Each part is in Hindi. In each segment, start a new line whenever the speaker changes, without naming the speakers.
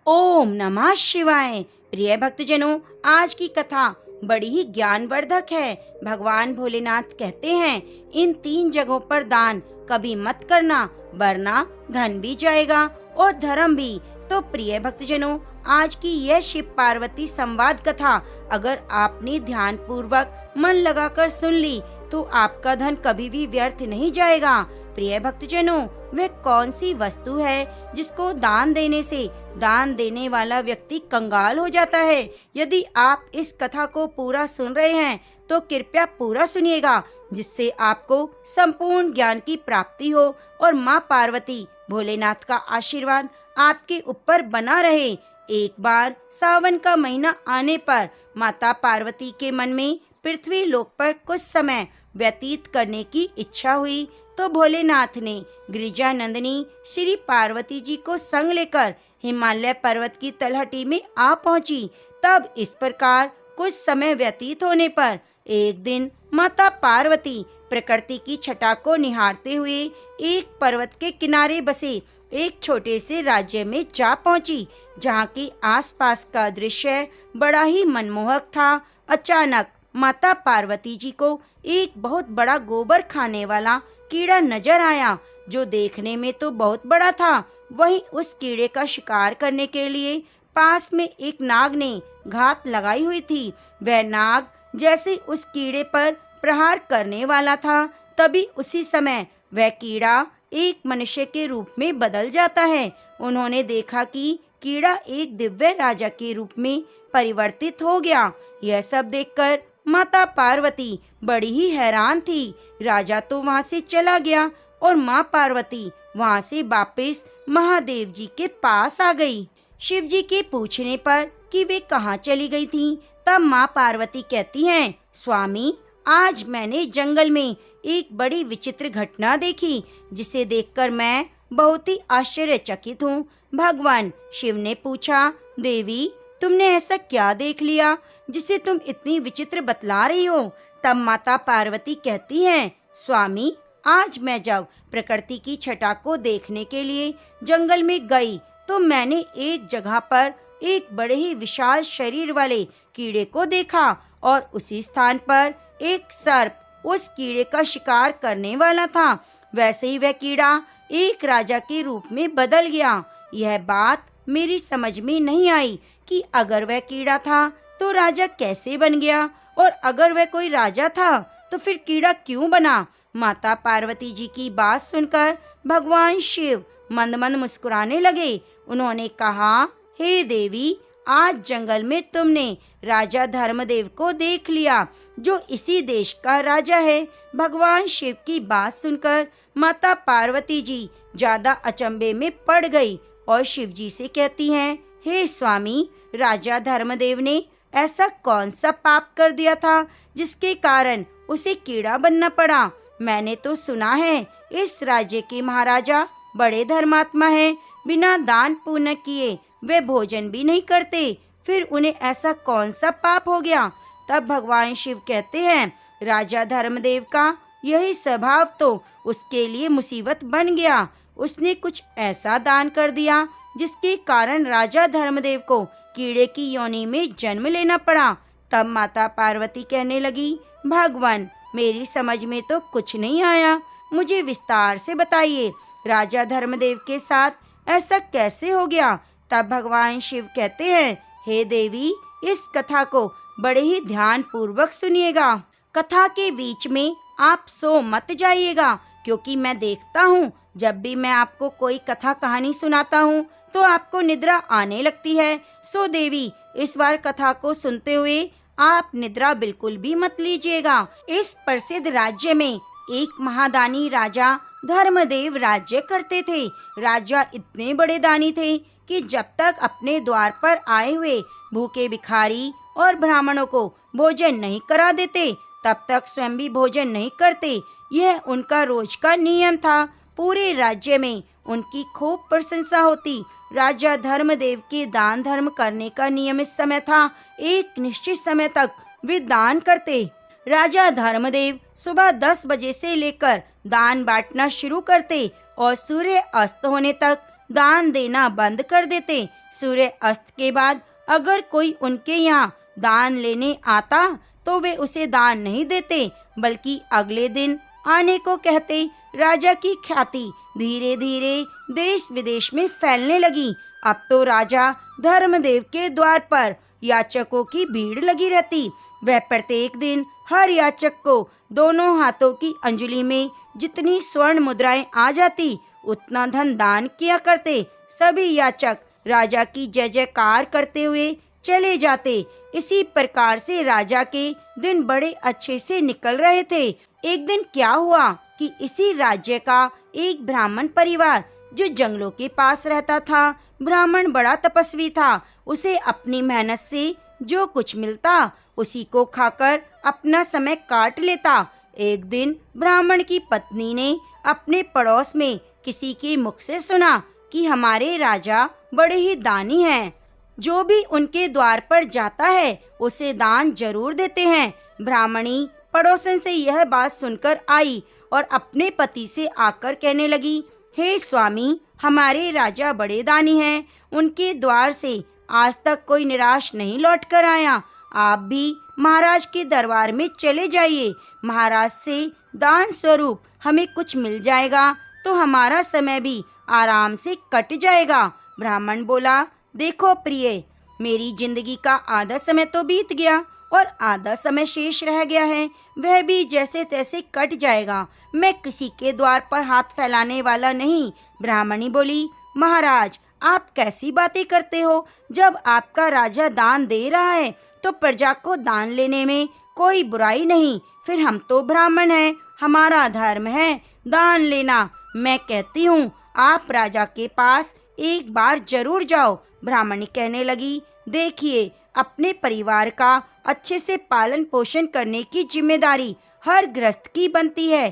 ओम नमः शिवाय। प्रिय भक्तजनों, आज की कथा बड़ी ही ज्ञानवर्धक है। भगवान भोलेनाथ कहते हैं, इन 3 जगहों पर दान कभी मत करना, वरना धन भी जाएगा और धर्म भी। तो प्रिय भक्तजनों, आज की यह शिव पार्वती संवाद कथा अगर आपने ध्यान पूर्वक मन लगाकर सुन ली तो आपका धन कभी भी व्यर्थ नहीं जाएगा। प्रिय भक्तजनों, वह कौन सी वस्तु है जिसको दान देने से दान देने वाला व्यक्ति कंगाल हो जाता है? यदि आप इस कथा को पूरा सुन रहे हैं तो कृपया पूरा सुनिएगा, जिससे आपको संपूर्ण ज्ञान की प्राप्ति हो और माँ पार्वती भोलेनाथ का आशीर्वाद आपके ऊपर बना रहे। एक बार सावन का महीना आने पर माता पार्वती के मन में पृथ्वी लोक पर कुछ समय व्यतीत करने की इच्छा हुई, तो भोलेनाथ ने गिरिजा नंदिनी श्री पार्वती जी को संग लेकर हिमालय पर्वत की तलहटी में आ पहुंची। तब इस प्रकार कुछ समय व्यतीत होने पर एक दिन माता पार्वती प्रकृति की छटा को निहारते हुए एक पर्वत के किनारे बसे एक छोटे से राज्य में जा पहुंची, जहां के आसपास का दृश्य बड़ा ही मनमोहक था। अचानक माता पार्वती जी को एक बहुत बड़ा गोबर खाने वाला कीड़ा नजर आया, जो देखने में तो बहुत बड़ा था। वहीं उस कीड़े का शिकार करने के लिए पास में एक नाग ने घात लगाई हुई थी। वह नाग जैसे उस कीड़े पर प्रहार करने वाला था, तभी उसी समय वह कीड़ा एक मनुष्य के रूप में बदल जाता है। उन्होंने देखा कि कीड़ा एक दिव्य राजा के रूप में परिवर्तित हो गया। यह सब देखकर माता पार्वती बड़ी ही हैरान थी। राजा तो वहां से चला गया और माँ पार्वती वहां से वापस महादेव जी के पास आ गई। शिव जी के पूछने पर कि वे कहाँ चली गई थीं, तब माँ पार्वती कहती हैं, स्वामी, आज मैंने जंगल में एक बड़ी विचित्र घटना देखी, जिसे देखकर मैं बहुत ही आश्चर्यचकित हूँ। भगवान शिव ने पूछा, देवी, तुमने ऐसा क्या देख लिया जिसे तुम इतनी विचित्र बतला रही हो? तब माता पार्वती कहती हैं, स्वामी, आज मैं जब प्रकृति की छटा को देखने के लिए जंगल में गई तो मैंने एक जगह पर एक बड़े ही विशाल शरीर वाले कीड़े को देखा और उसी स्थान पर एक सर्प उस कीड़े का शिकार करने वाला था। वैसे ही वह कीड़ा एक राजा के रूप में बदल गया। यह बात मेरी समझ में नहीं आई कि अगर वह कीड़ा था तो राजा कैसे बन गया, और अगर वह कोई राजा था तो फिर कीड़ा क्यों बना? माता पार्वती जी की बात सुनकर भगवान शिव मंद मंद मुस्कुराने लगे। उन्होंने कहा, हे देवी, आज जंगल में तुमने राजा धर्मदेव को देख लिया, जो इसी देश का राजा है। भगवान शिव की बात सुनकर माता पार्वती जी ज्यादा अचंभे में पड़ गई और शिव जी से कहती हैं, हे स्वामी, राजा धर्मदेव ने ऐसा कौन सा पाप कर दिया था जिसके कारण उसे कीड़ा बनना पड़ा? मैंने तो सुना है इस राज्य के महाराजा बड़े धर्मात्मा हैं, बिना दान पुण्य किए वे भोजन भी नहीं करते, फिर उन्हें ऐसा कौन सा पाप हो गया? तब भगवान शिव कहते हैं, राजा धर्मदेव का यही स्वभाव तो उसके लिए मुसीबत बन गया। उसने कुछ ऐसा दान कर दिया जिसके कारण राजा धर्मदेव को कीड़े की योनि में जन्म लेना पड़ा। तब माता पार्वती कहने लगी, भगवान, मेरी समझ में तो कुछ नहीं आया, मुझे विस्तार से बताइए, राजा धर्मदेव के साथ ऐसा कैसे हो गया? तब भगवान शिव कहते हैं, हे देवी, इस कथा को बड़े ही ध्यान पूर्वक सुनिएगा। कथा के बीच में आप सो मत जाइएगा, क्योंकि मैं देखता हूँ जब भी मैं आपको कोई कथा कहानी सुनाता हूँ तो आपको निद्रा आने लगती है। सो देवी, इस बार कथा को सुनते हुए आप निद्रा बिल्कुल भी मत लीजिएगा। इस प्रसिद्ध राज्य में एक महादानी राजा धर्मदेव राज्य करते थे। राजा इतने बड़े दानी थे कि जब तक अपने द्वार पर आए हुए भूखे भिखारी और ब्राह्मणों को भोजन नहीं करा देते, तब तक स्वयं भी भोजन नहीं करते। यह उनका रोज का नियम था। पूरे राज्य में उनकी खूब प्रशंसा होती। राजा धर्मदेव के दान धर्म करने का नियमित समय था। एक निश्चित समय तक वे दान करते। राजा धर्मदेव सुबह 10 बजे से लेकर दान बांटना शुरू करते और सूर्य अस्त होने तक दान देना बंद कर देते। सूर्य अस्त के बाद अगर कोई उनके यहाँ दान लेने आता तो वे उसे दान नहीं देते, बल्कि अगले दिन आने को कहते। राजा की ख्याति धीरे धीरे देश विदेश में फैलने लगी। अब तो राजा धर्मदेव के द्वार पर याचकों की भीड़ लगी रहती। वह प्रत्येक दिन हर याचक को दोनों हाथों की अंजलि में जितनी स्वर्ण मुद्राएं आ जाती, उतना धन दान किया करते। सभी याचक राजा की जय जयकार करते हुए चले जाते। इसी प्रकार से राजा के दिन बड़े अच्छे से निकल रहे थे। एक दिन क्या हुआ कि इसी राज्य का एक ब्राह्मण परिवार जो जंगलों के पास रहता था, ब्राह्मण बड़ा तपस्वी था। उसे अपनी मेहनत से जो कुछ मिलता उसी को खाकर अपना समय काट लेता। एक दिन ब्राह्मण की पत्नी ने अपने पड़ोस में किसी के मुख से सुना कि हमारे राजा बड़े ही दानी हैं, जो भी उनके द्वार पर जाता है उसे दान जरूर देते हैं। ब्राह्मणी पड़ोसन से यह बात सुनकर आई और अपने पति से आकर कहने लगी, हे स्वामी, हमारे राजा बड़े दानी हैं, उनके द्वार से आज तक कोई निराश नहीं लौट कर आया। आप भी महाराज के दरबार में चले जाइए, महाराज से दान स्वरूप हमें कुछ मिल जाएगा तो हमारा समय भी आराम से कट जाएगा। ब्राह्मण बोला, देखो प्रिय, मेरी जिंदगी का आधा समय तो बीत गया और आधा समय शेष रह गया है, वह भी जैसे तैसे कट जाएगा। मैं किसी के द्वार पर हाथ फैलाने वाला नहीं। ब्राह्मणी बोली, महाराज, आप कैसी बातें करते हो? जब आपका राजा दान दे रहा है तो प्रजा को दान लेने में कोई बुराई नहीं। फिर हम तो ब्राह्मण हैं, हमारा धर्म है दान लेना। मैं कहती हूँ आप राजा के पास एक बार जरूर जाओ। ब्राह्मणी कहने लगी, देखिए, अपने परिवार का अच्छे से पालन पोषण करने की जिम्मेदारी हर गृहस्थ की बनती है।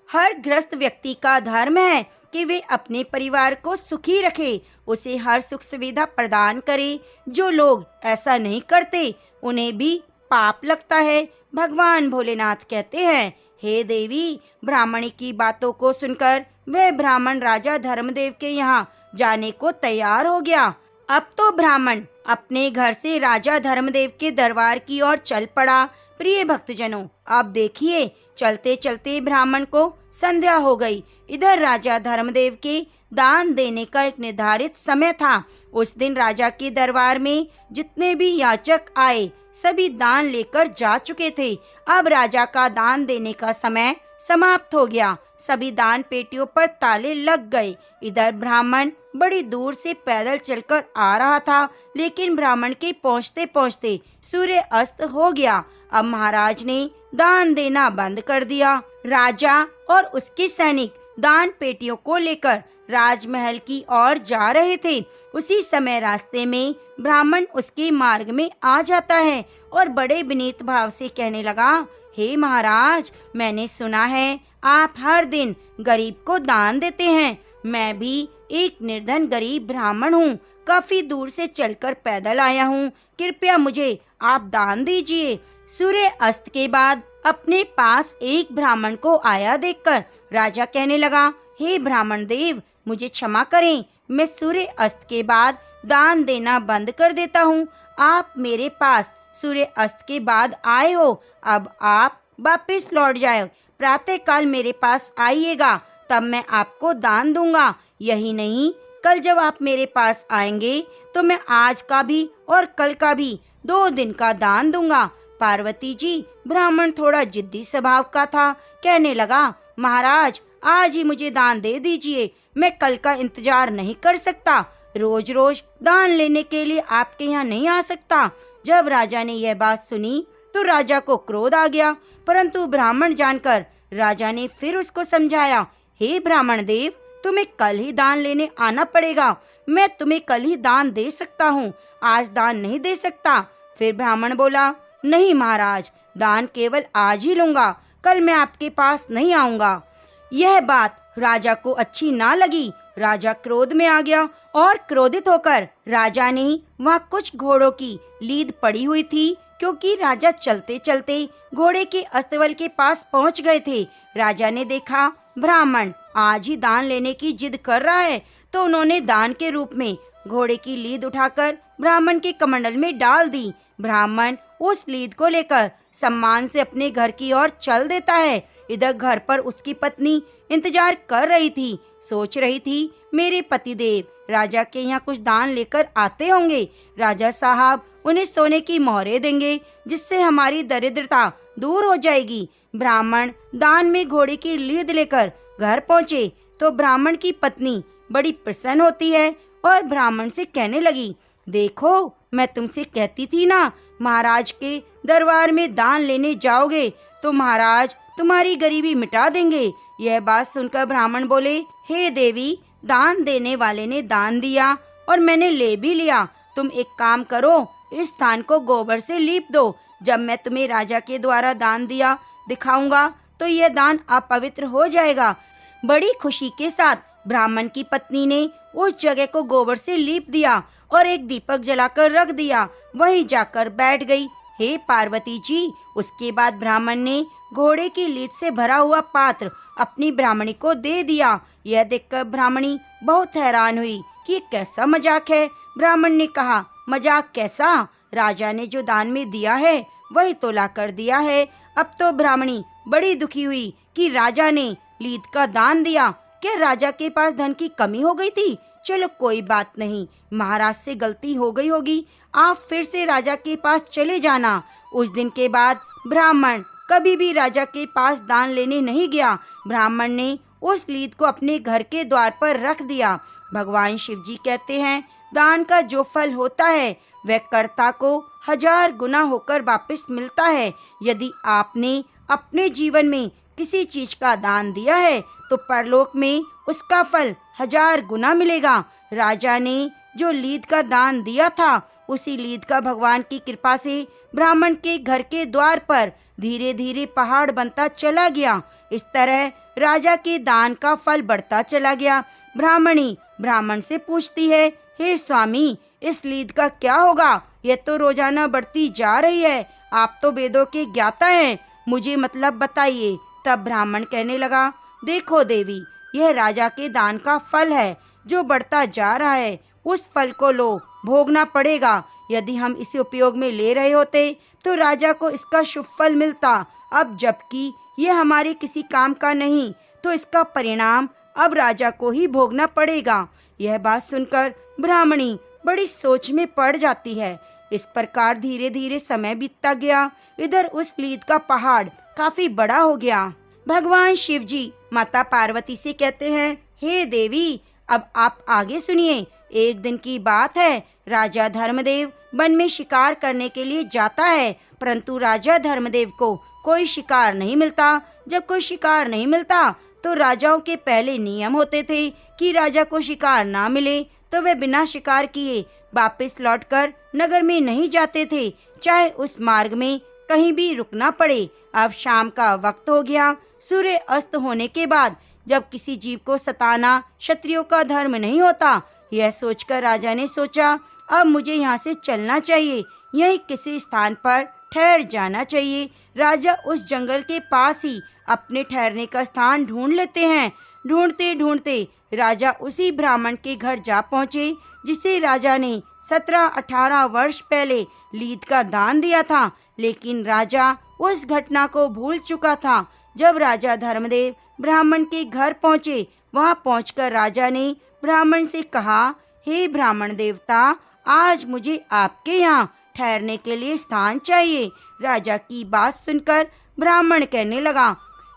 हर गृहस्थ व्यक्ति का धर्म है कि वे अपने परिवार को सुखी रखे, उसे हर सुख सुविधा प्रदान करे। जो लोग ऐसा नहीं करते उन्हें भी पाप लगता है। भगवान भोलेनाथ कहते हैं, हे देवी। ब्राह्मणी की बातों को सुनकर वह ब्राह्मण राजा धर्मदेव के यहाँ जाने को तैयार हो गया। अब तो ब्राह्मण अपने घर से राजा धर्मदेव के दरबार की ओर चल पड़ा। प्रिय भक्तजनों, अब देखिए, चलते चलते ब्राह्मण को संध्या हो गई। इधर राजा धर्मदेव के दान देने का एक निर्धारित समय था। उस दिन राजा के दरबार में जितने भी याचक आए सभी दान लेकर जा चुके थे। अब राजा का दान देने का समय समाप्त हो गया। सभी दान पेटियों पर ताले लग गए। इधर ब्राह्मण बड़ी दूर से पैदल चलकर आ रहा था, लेकिन ब्राह्मण के पहुंचते पहुंचते सूर्य अस्त हो गया। अब महाराज ने दान देना बंद कर दिया। राजा और उसके सैनिक दान पेटियों को लेकर राजमहल की ओर जा रहे थे। उसी समय रास्ते में ब्राह्मण उसके मार्ग में आ जाता है और बड़े विनीत भाव से कहने लगा, हे महाराज, मैंने सुना है आप हर दिन गरीब को दान देते हैं। मैं भी एक निर्धन गरीब ब्राह्मण हूँ, काफी दूर से चलकर पैदल आया हूँ, कृपया मुझे आप दान दीजिए। सूर्य अस्त के बाद अपने पास एक ब्राह्मण को आया देखकर राजा कहने लगा, हे ब्राह्मण देव, मुझे क्षमा करें, मैं सूर्य अस्त के बाद दान देना बंद कर देता हूँ। आप मेरे पास सूर्य अस्त के बाद आए हो, अब आप वापस लौट जाओ। प्रातः काल मेरे पास आइएगा, तब मैं आपको दान दूंगा। यही नहीं, कल जब आप मेरे पास आएंगे तो मैं आज का भी और कल का भी 2 दिन का दान दूंगा। पार्वती जी, ब्राह्मण थोड़ा जिद्दी स्वभाव का था, कहने लगा, महाराज, आज ही मुझे दान दे दीजिए, मैं कल का इंतजार नहीं कर सकता। रोज रोज दान लेने के लिए आपके यहाँ नहीं आ सकता। जब राजा ने यह बात सुनी तो राजा को क्रोध आ गया, परंतु ब्राह्मण जानकर राजा ने फिर उसको समझाया, हे ब्राह्मण देव, तुम्हें कल ही दान लेने आना पड़ेगा। मैं तुम्हें कल ही दान दे सकता हूँ, आज दान नहीं दे सकता। फिर ब्राह्मण बोला, नहीं महाराज, दान केवल आज ही लूंगा, कल मैं आपके पास नहीं आऊंगा। यह बात राजा को अच्छी ना लगी। राजा क्रोध में आ गया और क्रोधित होकर राजा ने वहाँ कुछ घोड़ों की लीद पड़ी हुई थी, क्योंकि राजा चलते चलते घोड़े के अस्तबल के पास पहुँच गए थे। राजा ने देखा ब्राह्मण आज ही दान लेने की जिद कर रहा है, तो उन्होंने दान के रूप में घोड़े की लीद उठाकर ब्राह्मण के कमंडल में डाल दी। ब्राह्मण उस लीद को लेकर सम्मान से अपने घर की ओर चल देता है। इधर घर पर उसकी पत्नी इंतजार कर रही थी, सोच रही थी मेरे पतिदेव राजा के यहाँ कुछ दान लेकर आते होंगे, राजा साहब उन्हें सोने की मोहरें देंगे जिससे हमारी दरिद्रता दूर हो जाएगी। ब्राह्मण दान में घोड़े की लीद लेकर घर पहुँचे तो ब्राह्मण की पत्नी बड़ी प्रसन्न होती है और ब्राह्मण से कहने लगी, देखो मैं तुमसे कहती थी ना, महाराज के दरबार में दान लेने जाओगे तो महाराज तुम्हारी गरीबी मिटा देंगे। यह बात सुनकर ब्राह्मण बोले, हे देवी, दान देने वाले ने दान दिया और मैंने ले भी लिया। तुम एक काम करो, इस स्थान को गोबर से लीप दो। जब मैं तुम्हें राजा के द्वारा दान दिया दिखाऊंगा तो यह दान अपवित्र हो जाएगा। बड़ी खुशी के साथ ब्राह्मण की पत्नी ने उस जगह को गोबर से लीप दिया और एक दीपक जलाकर रख दिया, वहीं जाकर बैठ गई। हे पार्वती जी, उसके बाद ब्राह्मण ने घोड़े की लीद से भरा हुआ पात्र अपनी ब्राह्मणी को दे दिया। यह देखकर ब्राह्मणी बहुत हैरान हुई कि कैसा मजाक है। ब्राह्मण ने कहा, मजाक कैसा? राजा ने जो दान में दिया है वही तो ला कर दिया है। अब तो ब्राह्मणी बड़ी दुखी हुई कि राजा ने लीद का दान दिया। क्या राजा के पास धन की कमी हो गई थी? चलो कोई बात नहीं, महाराज से गलती हो गई होगी, आप फिर से राजा के पास चले जाना। उस दिन के बाद ब्राह्मण कभी भी राजा के पास दान लेने नहीं गया। ब्राह्मण ने उस लीद को अपने घर के द्वार पर रख दिया। भगवान शिव जी कहते हैं, दान का जो फल होता है वह कर्ता को 1000 गुना होकर वापस मिलता है। यदि आपने अपने जीवन में किसी चीज का दान दिया है तो परलोक में उसका फल 1000 गुना मिलेगा। राजा ने जो लीद का दान दिया था उसी लीद का भगवान की कृपा से ब्राह्मण के घर के द्वार पर धीरे धीरे पहाड़ बनता चला गया। इस तरह राजा के दान का फल बढ़ता चला गया। ब्राह्मणी ब्राह्मण से पूछती है, हे स्वामी, इस लीद का क्या होगा? यह तो रोजाना बढ़ती जा रही है। आप तो वेदों के ज्ञाता हैं, मुझे मतलब बताइए। तब ब्राह्मण कहने लगा, देखो देवी, यह राजा के दान का फल है जो बढ़ता जा रहा है। उस फल को लो, भोगना पड़ेगा। यदि हम इसे उपयोग में ले रहे होते तो राजा को इसका शुभ फल मिलता। अब जबकि यह हमारे किसी काम का नहीं तो इसका परिणाम अब राजा को ही भोगना पड़ेगा। यह बात सुनकर ब्राह्मणी बड़ी सोच में पड़ जाती है। इस प्रकार धीरे धीरे समय बीतता गया। इधर उस लीद का पहाड़ काफी बड़ा हो गया। भगवान शिव जी माता पार्वती से कहते हैं, हे देवी, अब आप आगे सुनिए। एक दिन की बात है, राजा धर्मदेव वन में शिकार करने के लिए जाता है, परंतु राजा धर्मदेव को कोई शिकार नहीं मिलता। जब कोई शिकार नहीं मिलता तो राजाओं के पहले नियम होते थे कि राजा को शिकार ना मिले तो वे बिना शिकार किए वापस लौटकर नगर में नहीं जाते थे, चाहे उस मार्ग में कहीं भी रुकना पड़े। अब शाम का वक्त हो गया। सूर्य अस्त होने के बाद जब किसी जीव को सताना क्षत्रियों का धर्म नहीं होता, यह सोचकर राजा ने सोचा, अब मुझे यहाँ से चलना चाहिए, यहीं किसी स्थान पर ठहर जाना चाहिए। राजा उस जंगल के पास ही अपने ठहरने का स्थान ढूंढ लेते हैं। ढूंढते ढूंढते राजा उसी ब्राह्मण के घर जा पहुँचे जिसे राजा ने 17-18 वर्ष पहले लीद का दान दिया था। लेकिन राजा उस घटना को भूल चुका था। जब राजा धर्मदेव ब्राह्मण के घर पहुँचे, वहाँ पहुँचकर राजा ने ब्राह्मण से कहा, हे ब्राह्मण देवता, आज मुझे आपके यहाँ ठहरने के लिए स्थान चाहिए। राजा की बात सुनकर ब्राह्मण कहने लगा,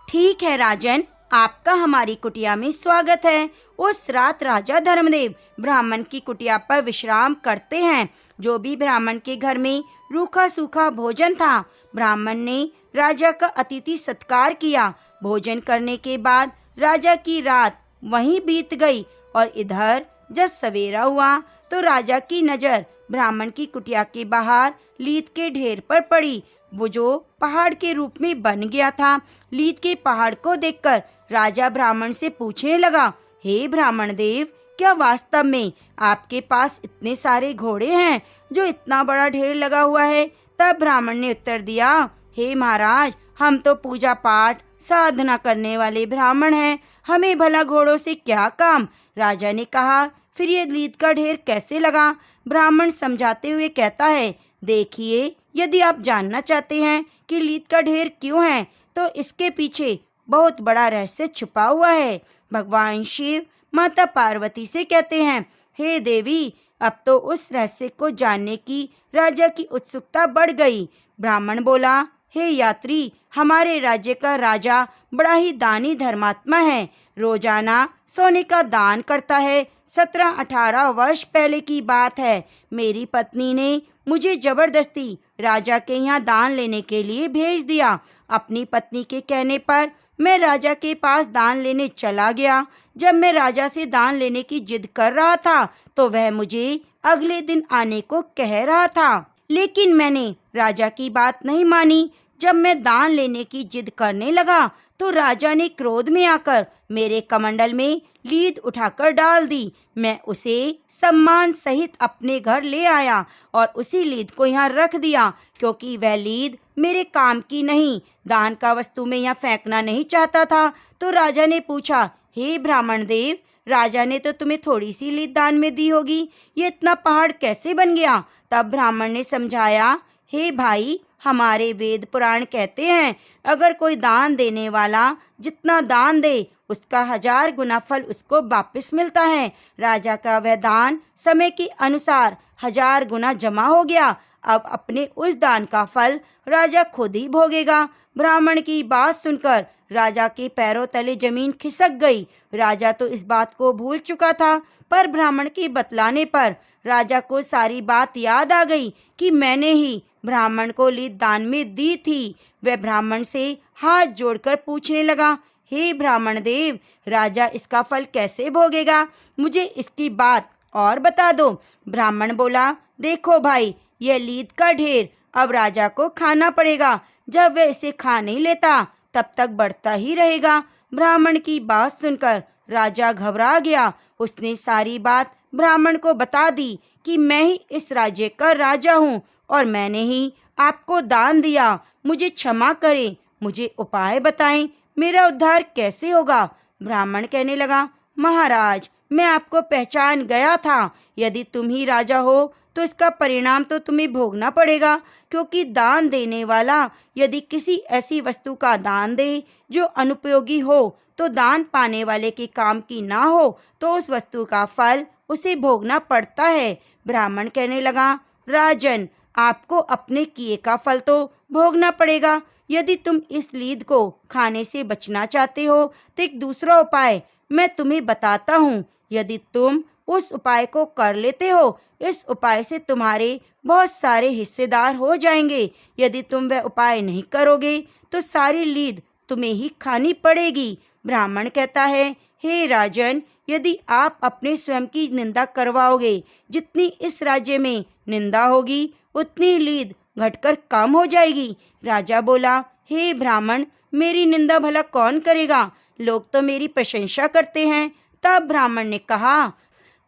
ठीक है राजन, आपका हमारी कुटिया में स्वागत है। उस रात राजा धर्मदेव ब्राह्मण की कुटिया पर विश्राम करते हैं। जो भी ब्राह्मण के घर में रूखा सूखा भोजन था, ब्राह्मण ने राजा का अतिथि सत्कार किया। भोजन करने के बाद राजा की रात वहीं बीत गई और इधर जब सवेरा हुआ तो राजा की नज़र ब्राह्मण की कुटिया के बाहर लीद के ढेर पर पड़ी। वो जो पहाड़ के रूप में बन गया था। लीद के पहाड़ को देखकर राजा ब्राह्मण से पूछने लगा, हे ब्राह्मण देव, क्या वास्तव में आपके पास इतने सारे घोड़े हैं जो इतना बड़ा ढेर लगा हुआ है? तब ब्राह्मण ने उत्तर दिया, हे महाराज, हम तो पूजा पाठ साधना करने वाले ब्राह्मण हैं, हमें भला घोड़ों से क्या काम। राजा ने कहा, फिर ये लीद का ढेर कैसे लगा। ब्राह्मण समझाते हुए कहता है, देखिए, यदि आप जानना चाहते हैं कि लीद का ढेर क्यों है, तो इसके पीछे बहुत बड़ा रहस्य छुपा हुआ है। भगवान शिव माता पार्वती से कहते हैं, हे देवी, अब तो उस रहस्य को जानने की राजा की उत्सुकता बढ़ गई। ब्राह्मण बोला, हे यात्री, हमारे राज्य का राजा बड़ा ही दानी धर्मात्मा है। रोजाना सोने का दान करता है। 17-18 वर्ष पहले की बात है। मेरी पत्नी ने मुझे जबरदस्ती राजा के यहाँ दान लेने के लिए भेज दिया। अपनी पत्नी के कहने पर मैं राजा के पास दान लेने चला गया। जब मैं राजा से दान लेने की जिद कर रहा था, तो वह मुझे अगले दिन आने को कह रहा था, लेकिन मैंने राजा की बात नहीं मानी। जब मैं दान लेने की जिद करने लगा, तो राजा ने क्रोध में आकर मेरे कमंडल में लीद उठाकर डाल दी। मैं उसे सम्मान सहित अपने घर ले आया और उसी लीद को यहाँ रख दिया, क्योंकि वह लीद मेरे काम की नहीं, दान का वस्तु में यहाँ फेंकना नहीं चाहता था। तो राजा ने पूछा, हे ब्राह्मण देव, राजा ने तो तुम्हें थोड़ी सी लीद दान में दी होगी, ये इतना पहाड़ कैसे बन गया। तब ब्राह्मण ने समझाया, हे भाई, हमारे वेद पुराण कहते हैं, अगर कोई दान देने वाला जितना दान दे, उसका 1000 गुना फल उसको वापस मिलता है। राजा का वह दान समय के अनुसार 1000 गुना जमा हो गया। अब अपने उस दान का फल राजा खुद ही भोगेगा। ब्राह्मण की बात सुनकर राजा के पैरों तले जमीन खिसक गई। राजा तो इस बात को भूल चुका था, पर ब्राह्मण के बतलाने पर राजा को सारी बात याद आ गई कि मैंने ही ब्राह्मण को लीद दान में दी थी। वह ब्राह्मण से हाथ जोड़कर पूछने लगा, हे ब्राह्मण देव, राजा इसका फल कैसे भोगेगा, मुझे इसकी बात और बता दो। ब्राह्मण बोला, देखो भाई, यह लीद का ढेर अब राजा को खाना पड़ेगा। जब वह इसे खा नहीं लेता, तब तक बढ़ता ही रहेगा। ब्राह्मण की बात सुनकर राजा घबरा गया। उसने सारी बात ब्राह्मण को बता दी कि मैं ही इस राज्य का राजा हूँ और मैंने ही आपको दान दिया। मुझे क्षमा करें, मुझे उपाय बताएं, मेरा उद्धार कैसे होगा। ब्राह्मण कहने लगा, महाराज, मैं आपको पहचान गया था। यदि तुम ही राजा हो, तो इसका परिणाम तो तुम्हें भोगना पड़ेगा, क्योंकि दान देने वाला यदि किसी ऐसी वस्तु का दान दे जो अनुपयोगी हो, तो दान पाने वाले के काम की ना हो, तो उस वस्तु का फल उसे भोगना पड़ता है। ब्राह्मण कहने लगा, राजन, आपको अपने किए का फल तो भोगना पड़ेगा। यदि तुम इस लीद को खाने से बचना चाहते हो, तो एक दूसरा उपाय मैं तुम्हें बताता हूँ। यदि तुम उस उपाय को कर लेते हो, इस उपाय से तुम्हारे बहुत सारे हिस्सेदार हो जाएंगे। यदि तुम वह उपाय नहीं करोगे, तो सारी लीद तुम्हें ही खानी पड़ेगी। ब्राह्मण कहता है, हे राजन, यदि आप अपने स्वयं की निंदा करवाओगे, जितनी इस राज्य में निंदा होगी, उतनी लीद घटकर कम हो जाएगी। राजा बोला, हे ब्राह्मण, मेरी निंदा भला कौन करेगा, लोग तो मेरी प्रशंसा करते हैं। तब ब्राह्मण ने कहा,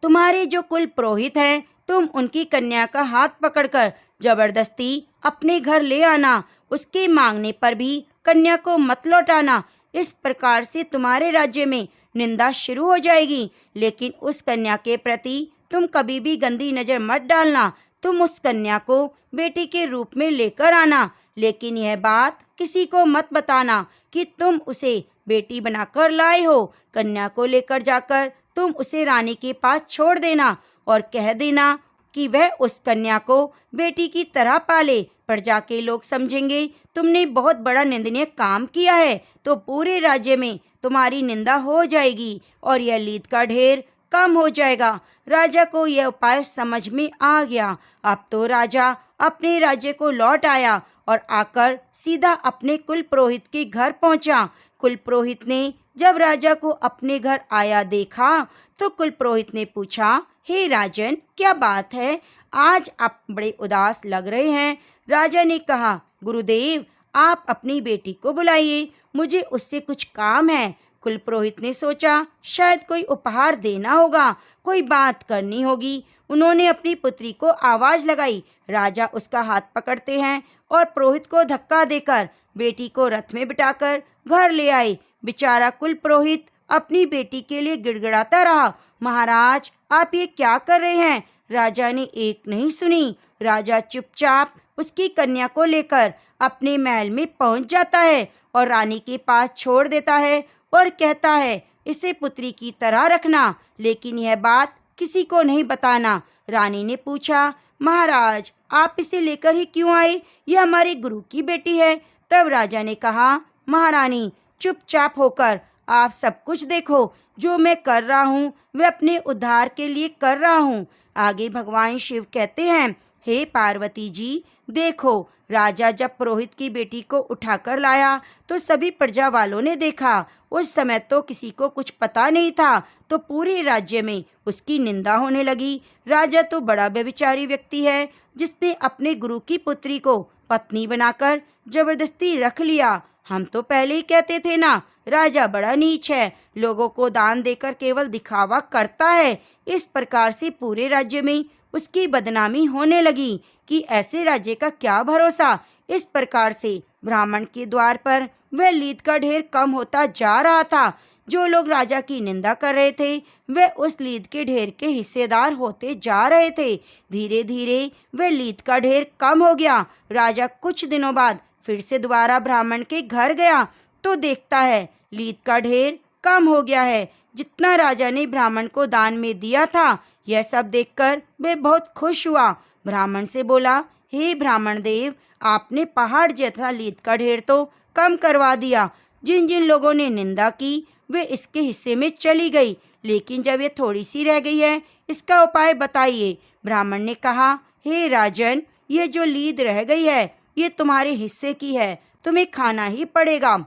तुम्हारे जो कुल पुरोहित हैं, तुम उनकी कन्या का हाथ पकड़कर जबरदस्ती अपने घर ले आना। उसके मांगने पर भी कन्या को मत लौटाना। इस प्रकार से तुम्हारे राज्य में निंदा शुरू हो जाएगी। लेकिन उस कन्या के प्रति तुम कभी भी गंदी नज़र मत डालना। तुम उस कन्या को बेटी के रूप में लेकर आना, लेकिन यह बात किसी को मत बताना कि तुम उसे बेटी बनाकर लाए हो। कन्या को लेकर जाकर तुम उसे रानी के पास छोड़ देना और कह देना कि वह उस कन्या को बेटी की तरह पाले। प्रजा के लोग समझेंगे तुमने बहुत बड़ा निंदनीय काम किया है, तो पूरे राज्य में तुम्हारी निंदा हो जाएगी और यह लीद का ढेर कम हो जाएगा। राजा को यह उपाय समझ में आ गया। अब तो राजा अपने राज्य को लौट आया और आकर सीधा अपने कुल पुरोहित के घर पहुंचा। कुल पुरोहित ने जब राजा को अपने घर आया देखा, तो कुल पुरोहित ने पूछा, हे राजन, क्या बात है, आज आप बड़े उदास लग रहे हैं। राजा ने कहा, गुरुदेव, आप अपनी बेटी को बुलाइए, मुझे उससे कुछ काम है। कुल पुरोहित ने सोचा शायद कोई उपहार देना होगा, कोई बात करनी होगी। उन्होंने अपनी पुत्री को आवाज लगाई। राजा उसका हाथ पकड़ते हैं और पुरोहित को धक्का देकर बेटी को रथ में बिठाकर घर ले आए। बेचारा कुल पुरोहित अपनी बेटी के लिए गिड़गिड़ाता रहा, महाराज आप ये क्या कर रहे हैं। राजा ने एक नहीं सुनी। राजा चुपचाप उसकी कन्या को लेकर अपने महल में पहुंच जाता है और रानी के पास छोड़ देता है और कहता है, इसे पुत्री की तरह रखना, लेकिन यह बात किसी को नहीं बताना। रानी ने पूछा, महाराज आप इसे लेकर ही क्यों आए, यह हमारे गुरु की बेटी है। तब राजा ने कहा, महारानी चुपचाप होकर आप सब कुछ देखो, जो मैं कर रहा हूँ वह अपने उद्धार के लिए कर रहा हूँ। आगे भगवान शिव कहते हैं, हे पार्वती जी देखो, राजा जब पुरोहित की बेटी को उठाकर लाया तो सभी प्रजा वालों ने देखा। उस समय तो किसी को कुछ पता नहीं था, तो पूरे राज्य में उसकी निंदा होने लगी। राजा तो बड़ा व्यभिचारी व्यक्ति है, जिसने अपने गुरु की पुत्री को पत्नी बनाकर जबरदस्ती रख लिया। हम तो पहले ही कहते थे ना, राजा बड़ा नीच है, लोगों को दान देकर केवल दिखावा करता है। इस प्रकार से पूरे राज्य में उसकी बदनामी होने लगी कि ऐसे राज्य का क्या भरोसा। इस प्रकार से ब्राह्मण के द्वार पर वह लीद का ढेर कम होता जा रहा था। जो लोग राजा की निंदा कर रहे थे वे उस लीद के ढेर के हिस्सेदार होते जा रहे थे। धीरे धीरे वह लीद का ढेर कम हो गया। राजा कुछ दिनों बाद फिर से दोबारा ब्राह्मण के घर गया तो देखता है लीद का ढेर कम हो गया है, जितना राजा ने ब्राह्मण को दान में दिया था। यह सब देखकर वह बहुत खुश हुआ। ब्राह्मण से बोला, हे ब्राह्मण देव, आपने पहाड़ जैसा लीद का ढेर तो कम करवा दिया। जिन जिन लोगों ने निंदा की वे इसके हिस्से में चली गई, लेकिन जब ये थोड़ी सी रह गई है, इसका उपाय बताइए। ब्राह्मण ने कहा, हे राजन, ये जो लीद रह गई है ये तुम्हारे हिस्से की है, तुम्हें खाना ही पड़ेगा।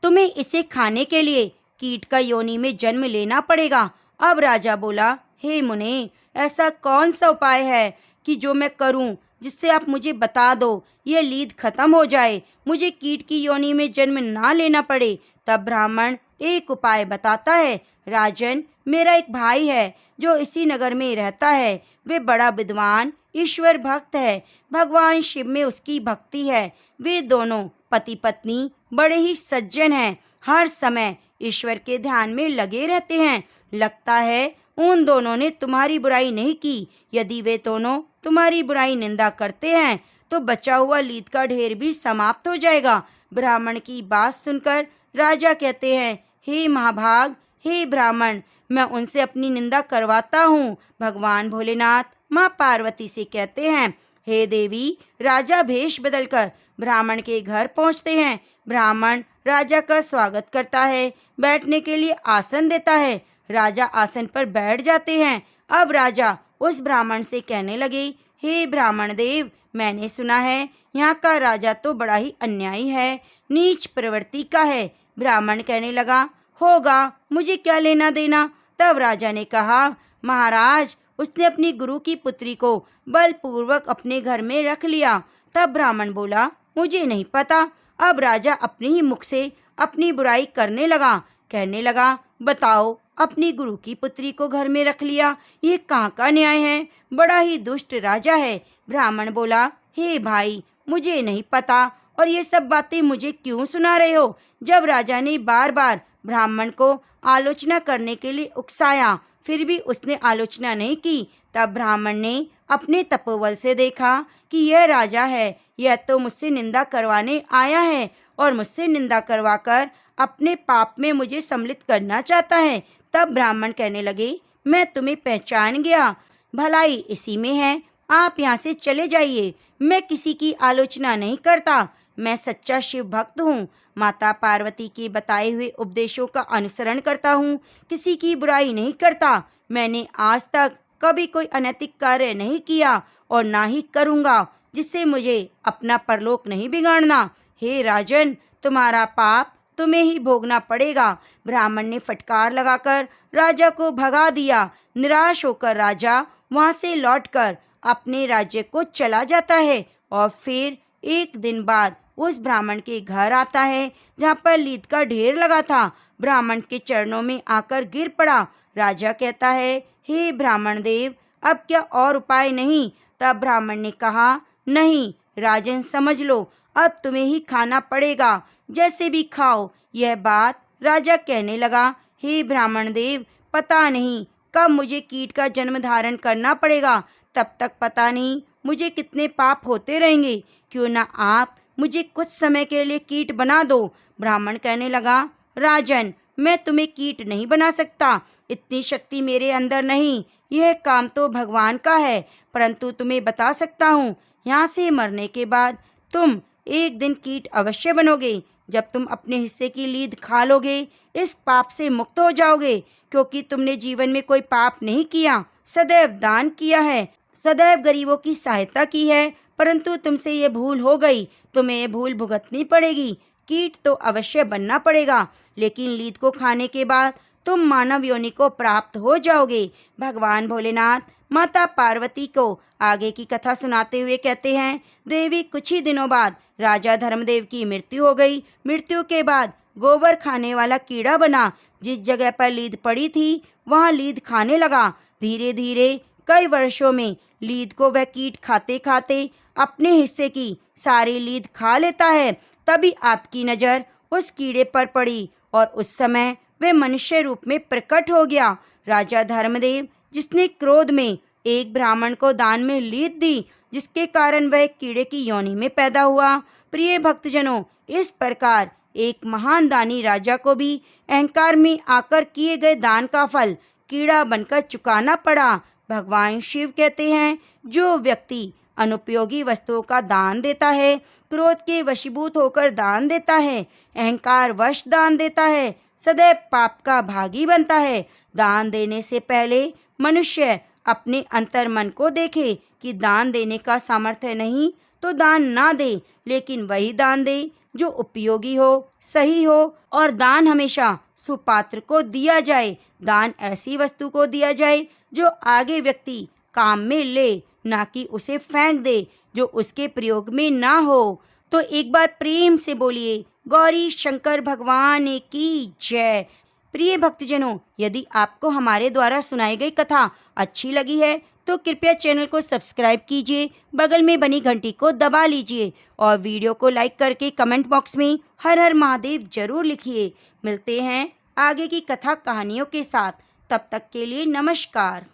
तुम्हें इसे खाने के लिए कीट का योनि में जन्म लेना पड़ेगा। अब राजा बोला, हे मुने, ऐसा कौन सा उपाय है कि जो मैं करूं जिससे आप मुझे बता दो, ये लीद खत्म हो जाए, मुझे कीट की योनि में जन्म ना लेना पड़े। तब ब्राह्मण एक उपाय बताता है, राजन, मेरा एक भाई है जो इसी नगर में रहता है। वे बड़ा विद्वान ईश्वर भक्त है, भगवान शिव में उसकी भक्ति है। वे दोनों पति पत्नी बड़े ही सज्जन हैं, हर समय ईश्वर के ध्यान में लगे रहते हैं। लगता है उन दोनों ने तुम्हारी बुराई नहीं की। यदि वे दोनों तुम्हारी बुराई निंदा करते हैं तो बचा हुआ लीद का ढेर भी समाप्त हो जाएगा। ब्राह्मण की बात सुनकर राजा कहते हैं, हे महाभाग, हे ब्राह्मण, मैं उनसे अपनी निंदा करवाता हूँ। भगवान भोलेनाथ माँ पार्वती से कहते हैं, हे देवी। राजा भेष बदलकर ब्राह्मण के घर पहुँचते हैं। ब्राह्मण राजा का स्वागत करता है, बैठने के लिए आसन देता है। राजा आसन पर बैठ जाते हैं। अब राजा उस ब्राह्मण से कहने लगे, हे ब्राह्मण देव, मैंने सुना है यहाँ का राजा तो बड़ा ही अन्यायी है, नीच प्रवृत्ति का है। ब्राह्मण कहने लगा, होगा, मुझे क्या लेना देना। तब राजा ने कहा, महाराज, उसने अपनी गुरु की पुत्री को बलपूर्वक अपने घर में रख लिया। तब ब्राह्मण बोला, मुझे नहीं पता। अब राजा अपने ही मुख से अपनी बुराई करने लगा, कहने लगा, बताओ, अपनी गुरु की पुत्री को घर में रख लिया, ये कहाँ का न्याय है, बड़ा ही दुष्ट राजा है। ब्राह्मण बोला, हे भाई, मुझे नहीं पता, और ये सब बातें मुझे क्यों सुना रहे हो। जब राजा ने बार बार ब्राह्मण को आलोचना करने के लिए उकसाया, फिर भी उसने आलोचना नहीं की। तब ब्राह्मण ने अपने तपोबल से देखा कि यह राजा है, यह तो मुझसे निंदा करवाने आया है और मुझसे निंदा करवाकर अपने पाप में मुझे सम्मिलित करना चाहता है। तब ब्राह्मण कहने लगे, मैं तुम्हें पहचान गया, भलाई इसी में है, आप यहाँ से चले जाइए। मैं किसी की आलोचना नहीं करता, मैं सच्चा शिव भक्त हूँ, माता पार्वती के बताए हुए उपदेशों का अनुसरण करता हूँ, किसी की बुराई नहीं करता। मैंने आज तक कभी कोई अनैतिक कार्य नहीं किया और ना ही करूँगा, जिससे मुझे अपना परलोक नहीं बिगाड़ना। हे राजन, तुम्हारा पाप तुम्हें ही भोगना पड़ेगा। ब्राह्मण ने फटकार लगाकर राजा को भगा दिया। निराश होकर राजा वहाँ से लौटकर अपने राज्य को चला जाता है और फिर एक दिन बाद उस ब्राह्मण के घर आता है जहाँ पर लीद का ढेर लगा था। ब्राह्मण के चरणों में आकर गिर पड़ा। राजा कहता है, हे ब्राह्मण देव, अब क्या और उपाय नहीं। तब ब्राह्मण ने कहा, नहीं राजन, समझ लो, अब तुम्हें ही खाना पड़ेगा, जैसे भी खाओ। यह बात राजा कहने लगा, हे ब्राह्मण देव, पता नहीं कब मुझे कीट का जन्म धारण करना पड़ेगा, तब तक पता नहीं मुझे कितने पाप होते रहेंगे। क्यों ना आप मुझे कुछ समय के लिए कीट बना दो। ब्राह्मण कहने लगा, राजन, मैं तुम्हें कीट नहीं बना सकता, इतनी शक्ति मेरे अंदर नहीं, यह काम तो भगवान का है। परंतु तुम्हें बता सकता हूँ, यहाँ से मरने के बाद तुम एक दिन कीट अवश्य बनोगे। जब तुम अपने हिस्से की लीद खा लोगे, इस पाप से मुक्त हो जाओगे, क्योंकि तुमने जीवन में कोई पाप नहीं किया, सदैव दान किया है, सदैव गरीबों की सहायता की है। परंतु तुमसे ये भूल हो गई, तुम्हें ये भूल भुगतनी पड़ेगी। कीट तो अवश्य बनना पड़ेगा, लेकिन लीद को खाने के बाद तुम मानव योनि को प्राप्त हो जाओगे। भगवान भोलेनाथ माता पार्वती को आगे की कथा सुनाते हुए कहते हैं, देवी, कुछ ही दिनों बाद राजा धर्मदेव की मृत्यु हो गई। मृत्यु के बाद गोबर खाने वाला कीड़ा बना। जिस जगह पर लीद पड़ी थी, वहाँ लीद खाने लगा। धीरे धीरे कई वर्षों में लीद को वह कीट खाते खाते अपने हिस्से की सारी लीद खा लेता है। तभी आपकी नज़र उस कीड़े पर पड़ी और उस समय वह मनुष्य रूप में प्रकट हो गया। राजा धर्मदेव, जिसने क्रोध में एक ब्राह्मण को दान में लीद दी, जिसके कारण वह कीड़े की योनि में पैदा हुआ। प्रिय भक्तजनों, इस प्रकार एक महान दानी राजा को भी अहंकार में आकर किए गए दान का फल कीड़ा बनकर चुकाना पड़ा। भगवान शिव कहते हैं, जो व्यक्ति अनुपयोगी वस्तुओं का दान देता है, क्रोध के वशीभूत होकर दान देता है, अहंकार वश दान देता है, सदैव पाप का भागी बनता है। दान देने से पहले मनुष्य अपने अंतर मन को देखे कि दान देने का सामर्थ्य नहीं तो दान ना दे, लेकिन वही दान दे जो उपयोगी हो, सही हो। और दान हमेशा सुपात्र को दिया जाए। दान ऐसी वस्तु को दिया जाए जो आगे व्यक्ति काम में ले, ना कि उसे फेंक दे जो उसके प्रयोग में ना हो। तो एक बार प्रेम से बोलिए, गौरी शंकर भगवान की जय। प्रिय भक्तजनों, यदि आपको हमारे द्वारा सुनाई गई कथा अच्छी लगी है तो कृपया चैनल को सब्सक्राइब कीजिए, बगल में बनी घंटी को दबा लीजिए और वीडियो को लाइक करके कमेंट बॉक्स में हर हर महादेव जरूर लिखिए। मिलते हैं आगे की कथा कहानियों के साथ, तब तक के लिए नमस्कार।